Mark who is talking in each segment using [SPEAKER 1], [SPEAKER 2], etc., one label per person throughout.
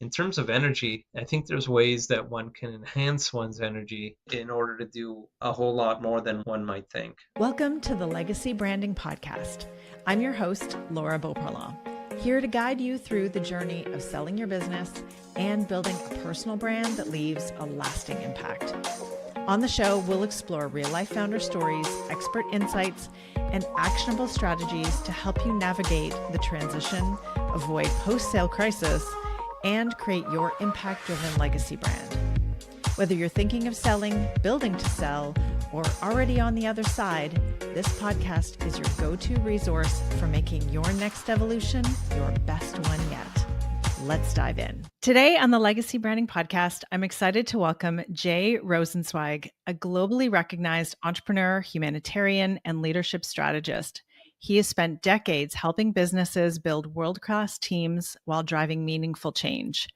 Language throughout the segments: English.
[SPEAKER 1] In terms of energy, I think there's ways that one can enhance one's energy in order to do a whole lot more than one might think.
[SPEAKER 2] Welcome to the Legacy Branding Podcast. I'm your host, Laura Beauparlant, here to guide you through the journey of selling your business and building a personal brand that leaves a lasting impact. On the show, we'll explore real-life founder stories, expert insights, and actionable strategies to help you navigate the transition, avoid post-sale crisis, and create your impact-driven legacy brand. Whether you're thinking of selling, building to sell, or already on the other side, this podcast is your go-to resource for making your next evolution your best one yet. Let's dive in. Today on the Legacy Branding Podcast, I'm excited to welcome Jay Rosenzweig, a globally recognized entrepreneur, humanitarian, and leadership strategist. He has spent decades helping businesses build world-class teams while driving meaningful change.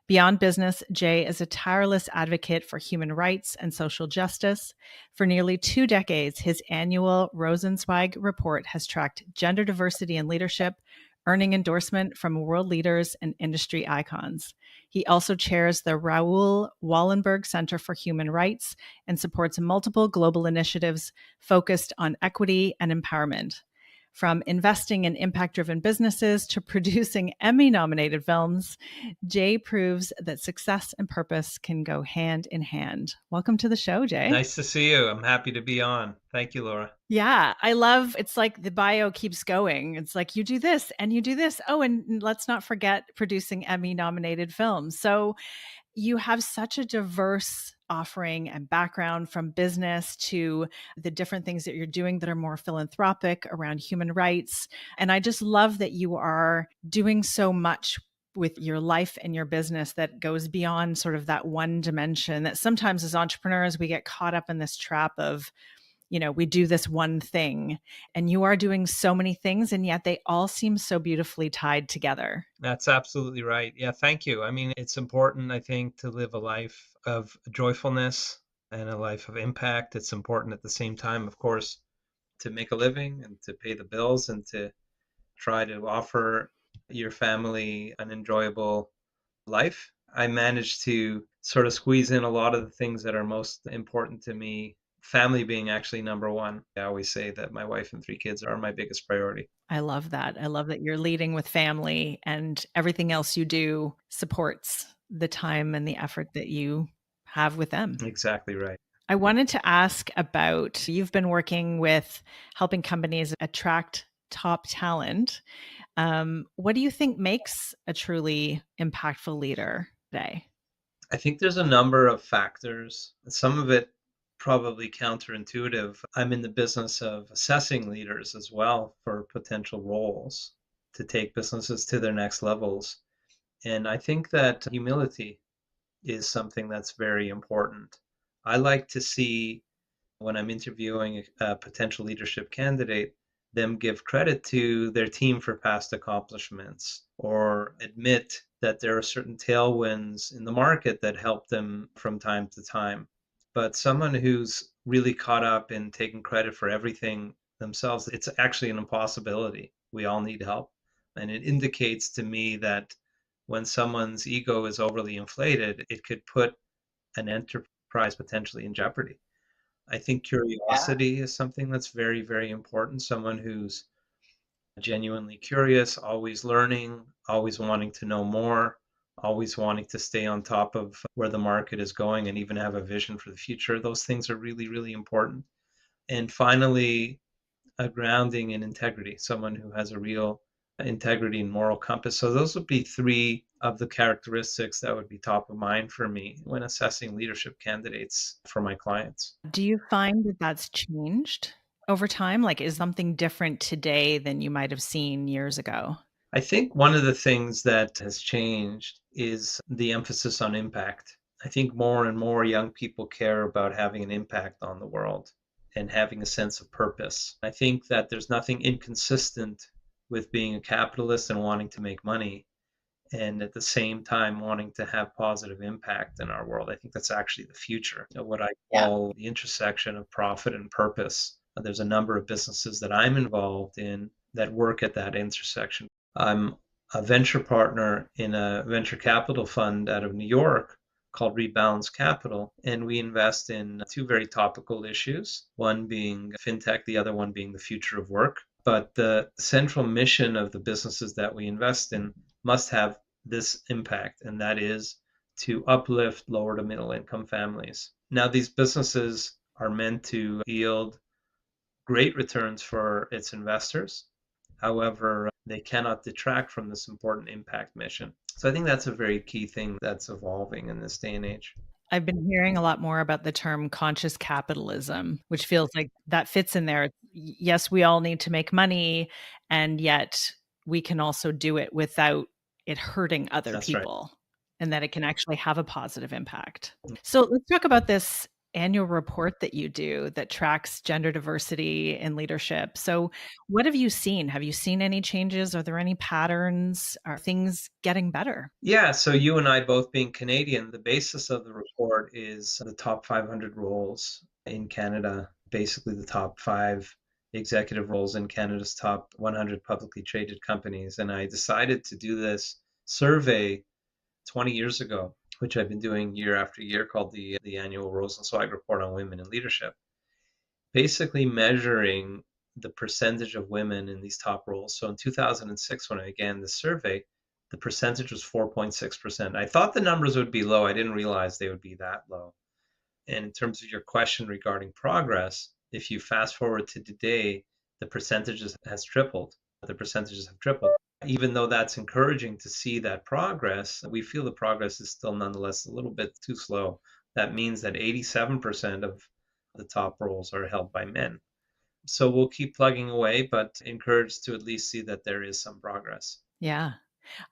[SPEAKER 2] Beyond business, Jay is a tireless advocate for human rights and social justice. For nearly 2 decades, his annual Rosenzweig report has tracked gender diversity in leadership, earning endorsement from world leaders and industry icons. He also chairs the Raoul Wallenberg Center for Human Rights and supports multiple global initiatives focused on equity and empowerment. From investing in impact-driven businesses to producing Emmy-nominated films, Jay proves that success and purpose can go hand in hand. Welcome to the show, Jay.
[SPEAKER 1] Nice to see you. I'm happy to be on. Thank you, Laura.
[SPEAKER 2] Yeah, I love, it's like the bio keeps going. It's like you do this and you do this. Oh, and let's not forget producing Emmy-nominated films. So you have such a diverse offering and background, from business to the different things that you're doing that are more philanthropic around human rights. And I just love that you are doing so much with your life and your business that goes beyond sort of that one dimension that sometimes as entrepreneurs, we get caught up in this trap of, we do this one thing, and you are doing so many things, and yet they all seem so beautifully tied together.
[SPEAKER 1] That's absolutely right. Yeah, thank you. I mean, it's important, I think, to live a life of joyfulness and a life of impact. It's important at the same time, of course, to make a living and to pay the bills and to try to offer your family an enjoyable life. I managed to sort of squeeze in a lot of the things that are most important to me, family being actually number one. I always say that my wife and 3 kids are my biggest priority.
[SPEAKER 2] I love that. I love that you're leading with family, and everything else you do supports the time and the effort that you have with them.
[SPEAKER 1] Exactly right.
[SPEAKER 2] I wanted to ask about, you've been working with helping companies attract top talent. What do you think makes a truly impactful leader today?
[SPEAKER 1] I think there's a number of factors. Some of it probably counterintuitive. I'm in the business of assessing leaders as well for potential roles to take businesses to their next levels. And I think that humility is something that's very important. I like to see, when I'm interviewing a potential leadership candidate, them give credit to their team for past accomplishments or admit that there are certain tailwinds in the market that help them from time to time. But someone who's really caught up in taking credit for everything themselves, it's actually an impossibility. We all need help. And it indicates to me that when someone's ego is overly inflated, it could put an enterprise potentially in jeopardy. I think curiosity is something that's very, very important. Someone who's genuinely curious, always learning, always wanting to know more, always wanting to stay on top of where the market is going and even have a vision for the future. Those things are really, really important. And finally, a grounding in integrity, someone who has a real integrity and moral compass. So those would be 3 of the characteristics that would be top of mind for me when assessing leadership candidates for my clients.
[SPEAKER 2] Do you find that that's changed over time? Like, is something different today than you might have seen years ago?
[SPEAKER 1] I think one of the things that has changed is the emphasis on impact. I think more and more young people care about having an impact on the world and having a sense of purpose. I think that there's nothing inconsistent with being a capitalist and wanting to make money and at the same time wanting to have positive impact in our world. I think that's actually the future of what I call the intersection of profit and purpose. There's a number of businesses that I'm involved in that work at that intersection. I'm a venture partner in a venture capital fund out of New York called Rebalance Capital. And we invest in two very topical issues, one being fintech, the other one being the future of work. But the central mission of the businesses that we invest in must have this impact, and that is to uplift lower to middle income families. Now, these businesses are meant to yield great returns for its investors. However, they cannot detract from this important impact mission. So I think that's a very key thing that's evolving in this day and age.
[SPEAKER 2] I've been hearing a lot more about the term conscious capitalism, which feels like that fits in there. Yes, we all need to make money, and yet we can also do it without it hurting other
[SPEAKER 1] That's right.
[SPEAKER 2] people, and that it can actually have a positive impact. So let's talk about this annual report that you do that tracks gender diversity in leadership. So what have you seen? Have you seen any changes? Are there any patterns? Are things getting better?
[SPEAKER 1] Yeah, so you and I both being Canadian, the basis of the report is the top 500 roles in Canada, basically the top five executive roles in Canada's top 100 publicly traded companies. And I decided to do this survey 20 years ago, which I've been doing year after year, called the annual Rosenzweig Report on Women in Leadership, basically measuring the percentage of women in these top roles. So in 2006, when I began the survey, the percentage was 4.6%. I thought the numbers would be low. I didn't realize they would be that low. And in terms of your question regarding progress, if you fast forward to today, the percentages has tripled. The percentages have tripled. Even though that's encouraging to see that progress, we feel the progress is still nonetheless a little bit too slow. That means that 87% of the top roles are held by men. So we'll keep plugging away, but encouraged to at least see that there is some progress.
[SPEAKER 2] Yeah.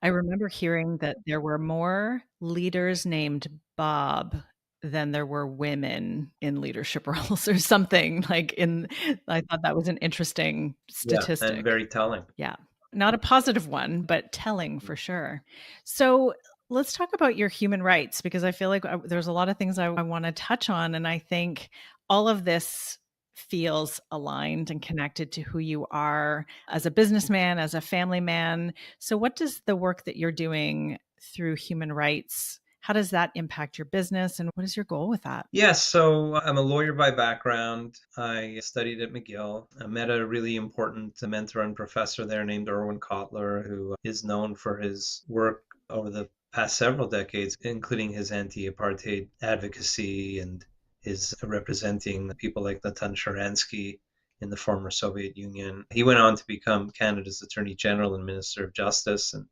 [SPEAKER 2] I remember hearing that there were more leaders named Bob than there were women in leadership roles or something like in I thought that was an interesting
[SPEAKER 1] Yeah, and
[SPEAKER 2] statistic.
[SPEAKER 1] very telling.
[SPEAKER 2] Yeah. Not a positive one, but telling for sure. So let's talk about your human rights because I feel like there's a lot of things I want to touch on. And I think all of this feels aligned and connected to who you are as a businessman, as a family man. So, what does the work that you're doing through human rights? How does that impact your business? And what is your goal with that?
[SPEAKER 1] Yes, so I'm a lawyer by background. I studied at McGill. I met a really important mentor and professor there named Erwin Kotler, who is known for his work over the past several decades, including his anti-apartheid advocacy and his representing people like Natan Sharansky in the former Soviet Union. He went on to become Canada's Attorney General and Minister of Justice. And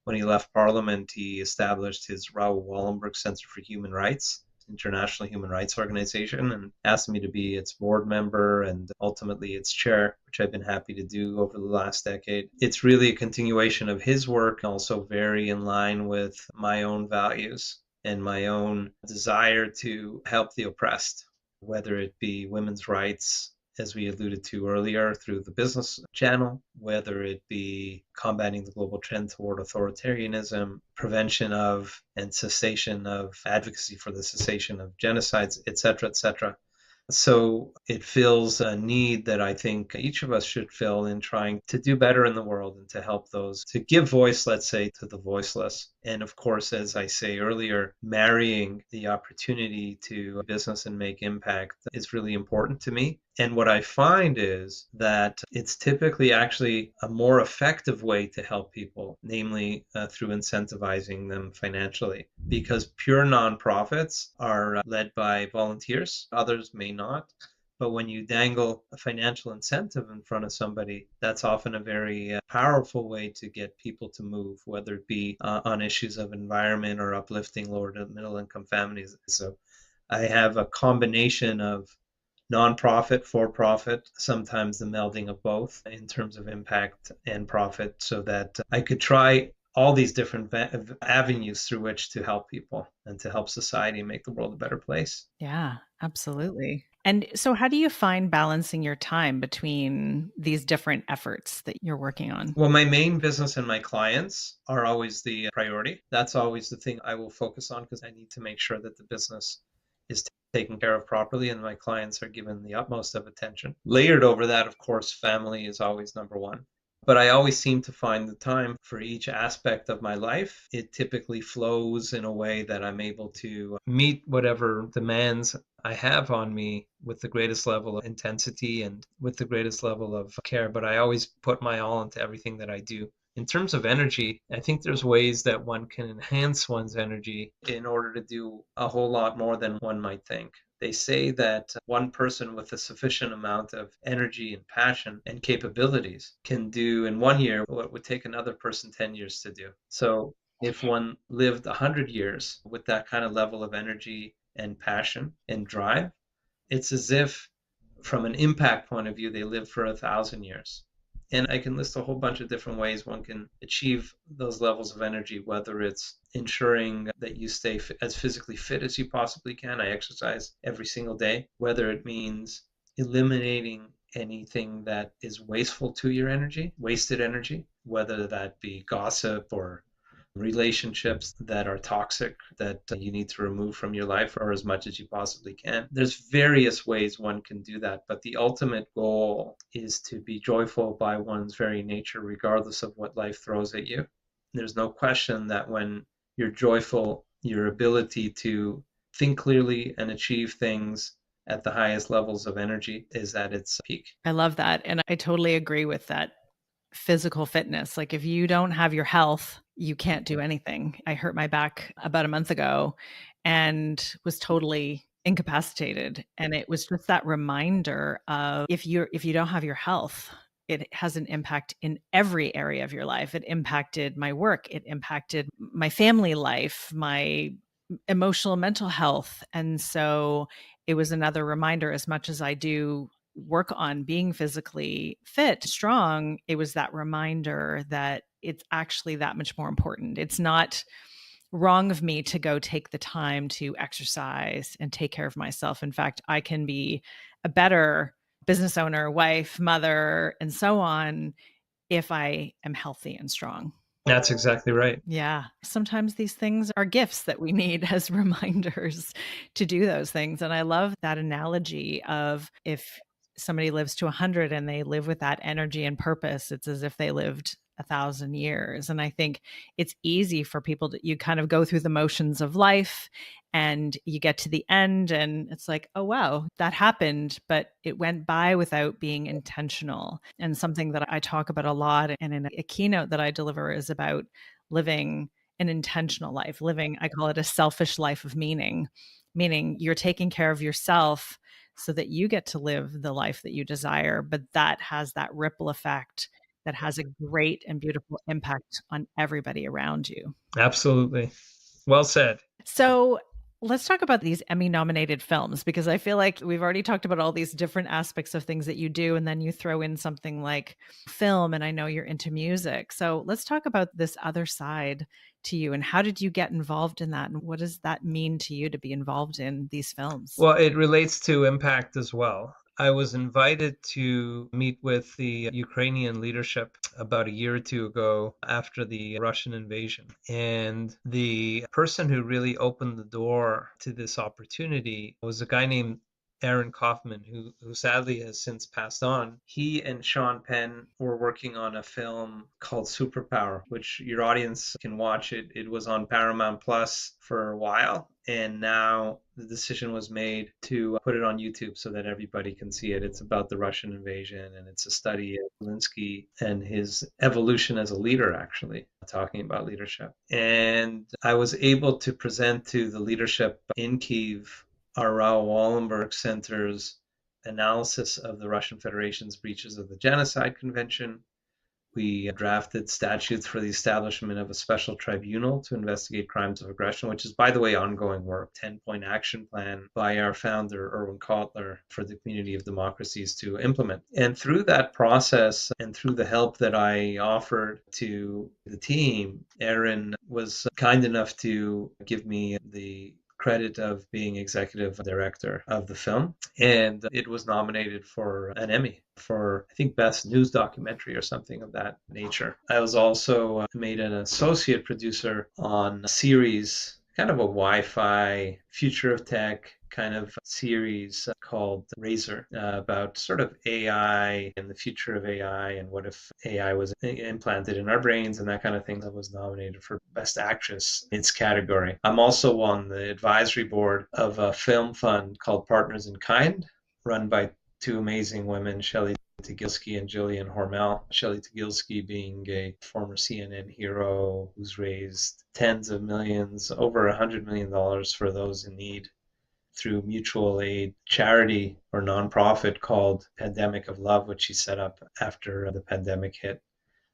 [SPEAKER 1] when he left Parliament, he established his Raoul Wallenberg Center for Human Rights, international human rights organization, and asked me to be its board member and ultimately its chair, which I've been happy to do over the last decade. It's really a continuation of his work, also very in line with my own values and my own desire to help the oppressed, whether it be women's rights, as we alluded to earlier, through the business channel, whether it be combating the global trend toward authoritarianism, prevention of and cessation of advocacy for the cessation of genocides, et cetera, et cetera. So it fills a need that I think each of us should fill in trying to do better in the world and to help those, to give voice, let's say, to the voiceless. And of course, as I say earlier, marrying the opportunity to business and make impact is really important to me. And what I find is that it's typically actually a more effective way to help people, namely through incentivizing them financially, because pure nonprofits are led by volunteers. Others may not. But when you dangle a financial incentive in front of somebody, that's often a very powerful way to get people to move, whether it be on issues of environment or uplifting lower to middle income families. So I have a combination of nonprofit, for profit, sometimes the melding of both in terms of impact and profit, so that I could try all these different avenues through which to help people and to help society make the world a better place.
[SPEAKER 2] Yeah, absolutely. And so, how do you find balancing your time between these different efforts that you're working on?
[SPEAKER 1] Well, my main business and my clients are always the priority. That's always the thing I will focus on because I need to make sure that the business is taken care of properly and my clients are given the utmost of attention. Layered over that, of course, family is always number one. But I always seem to find the time for each aspect of my life. It typically flows in a way that I'm able to meet whatever demands I have on me with the greatest level of intensity and with the greatest level of care. But I always put my all into everything that I do. In terms of energy, I think there's ways that one can enhance one's energy in order to do a whole lot more than one might think. They say that one person with a sufficient amount of energy and passion and capabilities can do in 1 year what would take another person 10 years to do. So if one lived 100 years with that kind of level of energy and passion and drive, it's as if, from an impact point of view, they lived for 1,000 years. And I can list a whole bunch of different ways one can achieve those levels of energy, whether it's ensuring that you stay as physically fit as you possibly can. I exercise every single day, whether it means eliminating anything that is wasteful to your energy, wasted energy, whether that be gossip or relationships that are toxic that you need to remove from your life or as much as you possibly can. There's various ways one can do that, but the ultimate goal is to be joyful by one's very nature, regardless of what life throws at you. There's no question that when you're joyful, your ability to think clearly and achieve things at the highest levels of energy is at its peak.
[SPEAKER 2] I love that. And I totally agree with that physical fitness. Like if you don't have your health, you can't do anything. I hurt my back about a month ago and was totally incapacitated. And it was just that reminder of if you don't have your health, it has an impact in every area of your life. It impacted my work, it impacted my family life, my emotional mental health. And so it was another reminder, as much as I do work on being physically fit, strong, it was that reminder that it's actually that much more important. It's not wrong of me to go take the time to exercise and take care of myself. In fact, I can be a better business owner, wife, mother, and so on if I am healthy and strong.
[SPEAKER 1] That's exactly right.
[SPEAKER 2] Yeah. Sometimes these things are gifts that we need as reminders to do those things. And I love that analogy of if somebody lives to 100 and they live with that energy and purpose, it's as if they lived 1,000 years. And I think it's easy for people to, you kind of go through the motions of life and you get to the end and it's like, oh, wow, that happened, but it went by without being intentional. And something that I talk about a lot and in a keynote that I deliver is about living an intentional life, living, I call it a selfish life of meaning, meaning you're taking care of yourself so that you get to live the life that you desire. But that has that ripple effect that has a great and beautiful impact on everybody around you.
[SPEAKER 1] Absolutely. Well said.
[SPEAKER 2] So let's talk about these Emmy nominated films, because I feel like we've already talked about all these different aspects of things that you do. And then you throw in something like film, and I know you're into music. So let's talk about this other side to you. And how did you get involved in that? And what does that mean to you to be involved in these films?
[SPEAKER 1] Well, it relates to impact as well. I was invited to meet with the Ukrainian leadership about a year or two ago after the Russian invasion. And the person who really opened the door to this opportunity was a guy named Aaron Kaufman, who sadly has since passed on. He and Sean Penn were working on a film called Superpower, which your audience can watch it. It was on Paramount Plus for a while, and now the decision was made to put it on YouTube so that everybody can see it. It's about the Russian invasion, and it's a study of Zelensky and his evolution as a leader, actually, talking about leadership. And I was able to present to the leadership in Kyiv our Raoul Wallenberg Center's analysis of the Russian Federation's breaches of the Genocide Convention. We drafted statutes for the establishment of a special tribunal to investigate crimes of aggression, which is, by the way, ongoing work. 10-point action plan by our founder, Erwin Kotler, for the community of democracies to implement. And through that process and through the help that I offered to the team, Aaron was kind enough to give me the credit of being executive director of the film, and it was nominated for an Emmy for, I think, best news documentary or something of that nature. I was also made an associate producer on a series, kind of a Wi-Fi future of tech kind of series called Razor about sort of AI and the future of AI and what if AI was implanted in our brains and that kind of thing. That was nominated for Best Actress in its category. I'm also on the advisory board of a film fund called Partners in Kind, run by two amazing women, Shelley Tagilski and Jillian Hormel. Shelley Tagilski being a former CNN hero who's raised tens of millions, over $100 million for those in need through mutual aid charity or nonprofit called Pandemic of Love, which she set up after the pandemic hit.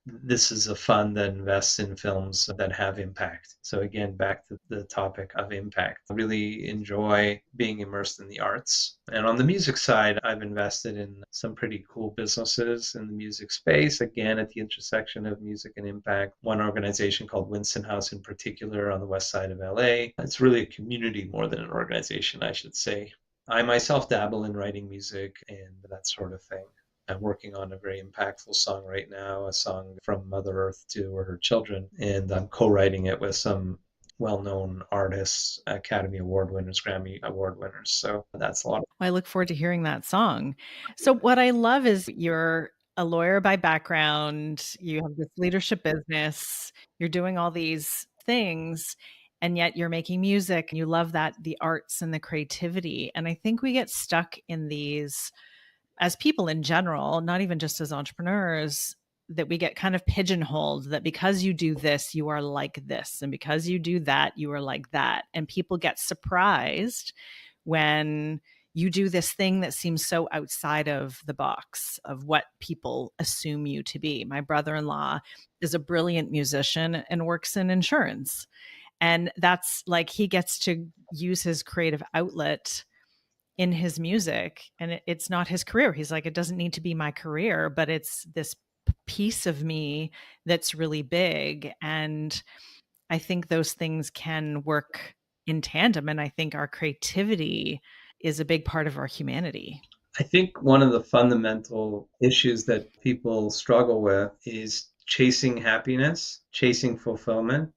[SPEAKER 1] This is a fund that invests in films that have impact. So again, back to the topic of impact. I really enjoy being immersed in the arts. And on the music side, I've invested in some pretty cool businesses in the music space, again, at the intersection of music and impact. One organization called Winston House in particular on the west side of LA. It's really a community more than an organization, I should say. I myself dabble in writing music and that sort of thing. I'm working on a very impactful song right now, a song from Mother Earth to her children, and I'm co-writing it with some well-known artists, Academy Award winners, Grammy Award winners. So that's a lot.
[SPEAKER 2] I look forward to hearing that song. So, what I love is you're a lawyer by background, you have this leadership business, you're doing all these things, and yet you're making music and you love that, the arts and the creativity. And I think we get stuck in these as people in general, not even just as entrepreneurs, that we get kind of pigeonholed that because you do this, you are like this. And because you do that, you are like that. And people get surprised when you do this thing that seems so outside of the box of what people assume you to be. My brother-in-law is a brilliant musician and works in insurance. And that's like he gets to use his creative outlet in his music, and it's not his career. He's like, it doesn't need to be my career, but it's this piece of me that's really big. And I think those things can work in tandem. And I think our creativity is a big part of our humanity.
[SPEAKER 1] I think one of the fundamental issues that people struggle with is chasing happiness, chasing fulfillment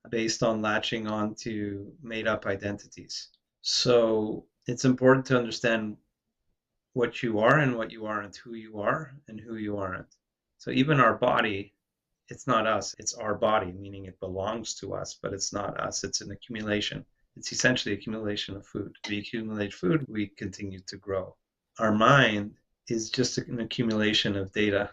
[SPEAKER 1] based on latching on to made up identities. So it's important to understand what you are and what you aren't, who you are and who you aren't. So even our body, it's not us, it's our body, meaning it belongs to us, but it's not us. It's an accumulation. It's essentially accumulation of food. We accumulate food, we continue to grow. Our mind is just an accumulation of data.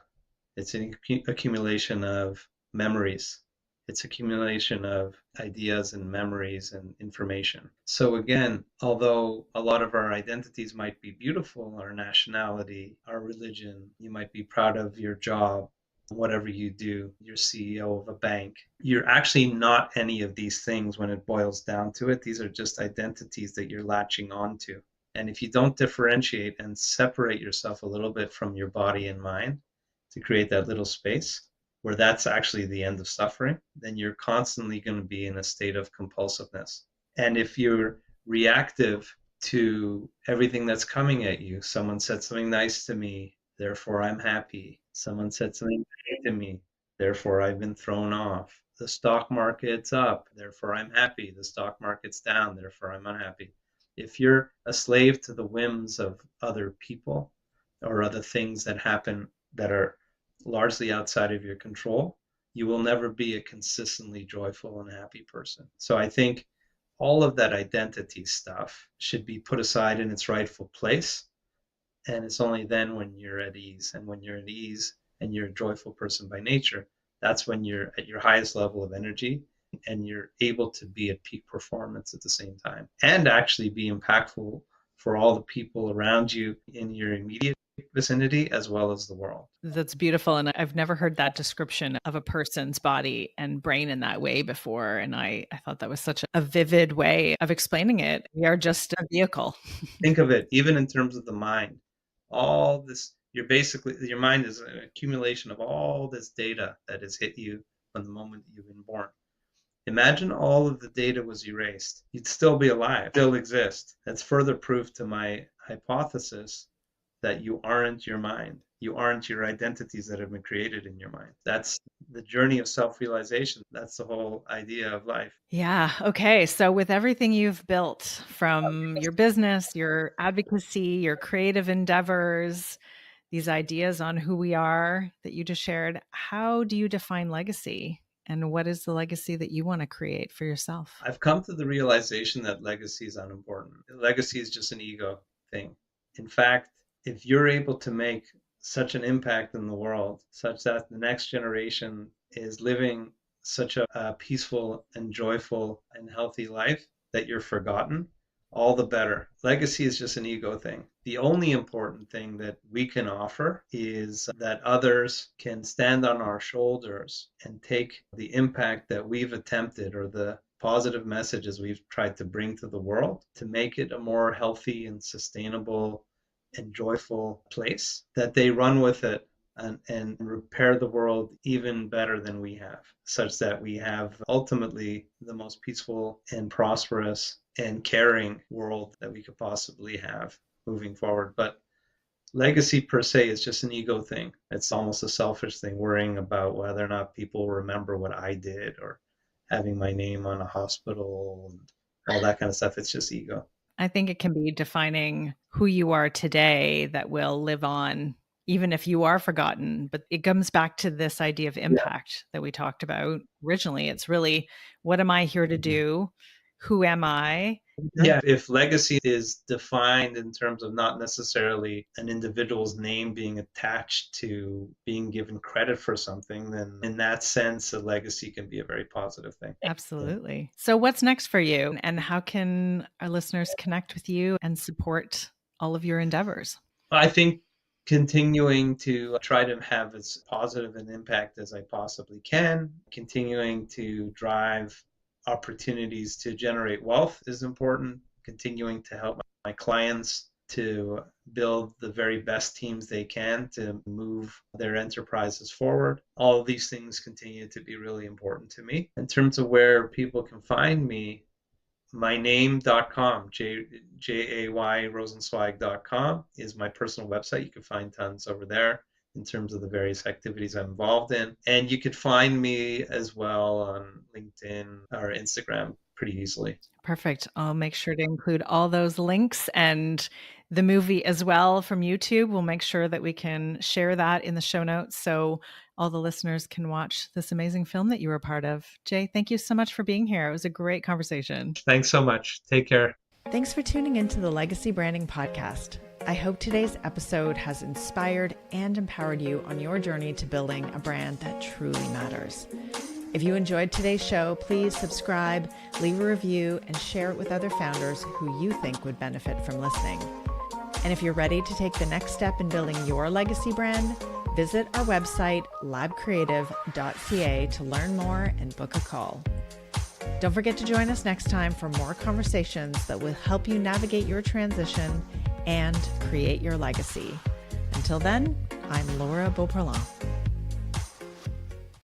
[SPEAKER 1] It's an accumulation of memories. It's accumulation of ideas and memories and information. So again, although a lot of our identities might be beautiful, our nationality, our religion, you might be proud of your job, whatever you do, you're CEO of a bank. You're actually not any of these things when it boils down to it. These are just identities that you're latching onto. And if you don't differentiate and separate yourself a little bit from your body and mind to create that little space, where that's actually the end of suffering, then you're constantly going to be in a state of compulsiveness. And if you're reactive to everything that's coming at you, someone said something nice to me, therefore I'm happy. Someone said something bad to me, therefore I've been thrown off. The stock market's up, therefore I'm happy. The stock market's down, therefore I'm unhappy. If you're a slave to the whims of other people or other things that happen that are largely outside of your control, you will never be a consistently joyful and happy person. So I think all of that identity stuff should be put aside in its rightful place. And it's only then when you're at ease. And when you're at ease and you're a joyful person by nature, that's when you're at your highest level of energy and you're able to be at peak performance at the same time and actually be impactful for all the people around you in your immediate vicinity as well as the world.
[SPEAKER 2] That's beautiful. And I've never heard that description of a person's body and brain in that way before. And I thought that was such a vivid way of explaining it. We are just a vehicle.
[SPEAKER 1] Think of it, even in terms of the mind, all this, your mind is an accumulation of all this data that has hit you from the moment you've been born. Imagine all of the data was erased. You'd still be alive, still exist. That's further proof to my hypothesis that you aren't your mind. You aren't your identities that have been created in your mind. That's the journey of self-realization. That's the whole idea of life.
[SPEAKER 2] Yeah. Okay. So, with everything you've built from your business, your advocacy, your creative endeavors, these ideas on who we are that you just shared, how do you define legacy? And what is the legacy that you want to create for yourself?
[SPEAKER 1] I've come to the realization that legacy is unimportant. Legacy is just an ego thing. In fact, if you're able to make such an impact in the world, such that the next generation is living such a peaceful and joyful and healthy life that you're forgotten, all the better. Legacy is just an ego thing. The only important thing that we can offer is that others can stand on our shoulders and take the impact that we've attempted or the positive messages we've tried to bring to the world to make it a more healthy and sustainable and joyful place, that they run with it and repair the world even better than we have, such that we have ultimately the most peaceful and prosperous and caring world that we could possibly have moving forward. But legacy per se is just an ego thing. It's almost a selfish thing, worrying about whether or not people remember what I did or having my name on a hospital and all that kind of stuff. It's just ego.
[SPEAKER 2] I think it can be defining who you are today that will live on, even if you are forgotten. But it comes back to this idea of impact that we talked about originally. It's really, what am I here to do? Who am I?
[SPEAKER 1] Yeah, if legacy is defined in terms of not necessarily an individual's name being attached to being given credit for something, then in that sense, a legacy can be a very positive thing.
[SPEAKER 2] Absolutely. So, what's next for you? And how can our listeners connect with you and support all of your endeavors?
[SPEAKER 1] I think continuing to try to have as positive an impact as I possibly can, continuing to drive opportunities to generate wealth is important, continuing to help my clients to build the very best teams they can to move their enterprises forward. All of these things continue to be really important to me. In terms of where people can find me, myname.com, Jay Rosenzweig.com is my personal website. You can find tons over there in terms of the various activities I'm involved in. And you could find me as well on LinkedIn or Instagram pretty easily.
[SPEAKER 2] Perfect. I'll make sure to include all those links and the movie as well from YouTube. We'll make sure that we can share that in the show notes so all the listeners can watch this amazing film that you were a part of. Jay, thank you so much for being here. It was a great conversation.
[SPEAKER 1] Thanks so much. Take care.
[SPEAKER 2] Thanks for tuning into the Legacy Branding Podcast. I hope today's episode has inspired and empowered you on your journey to building a brand that truly matters. If you enjoyed today's show, please subscribe, leave a review, and share it with other founders who you think would benefit from listening. And if you're ready to take the next step in building your legacy brand, visit our website, labcreative.ca, to learn more and book a call. Don't forget to join us next time for more conversations that will help you navigate your transition and create your legacy. Until then, I'm Laura Beauparlant.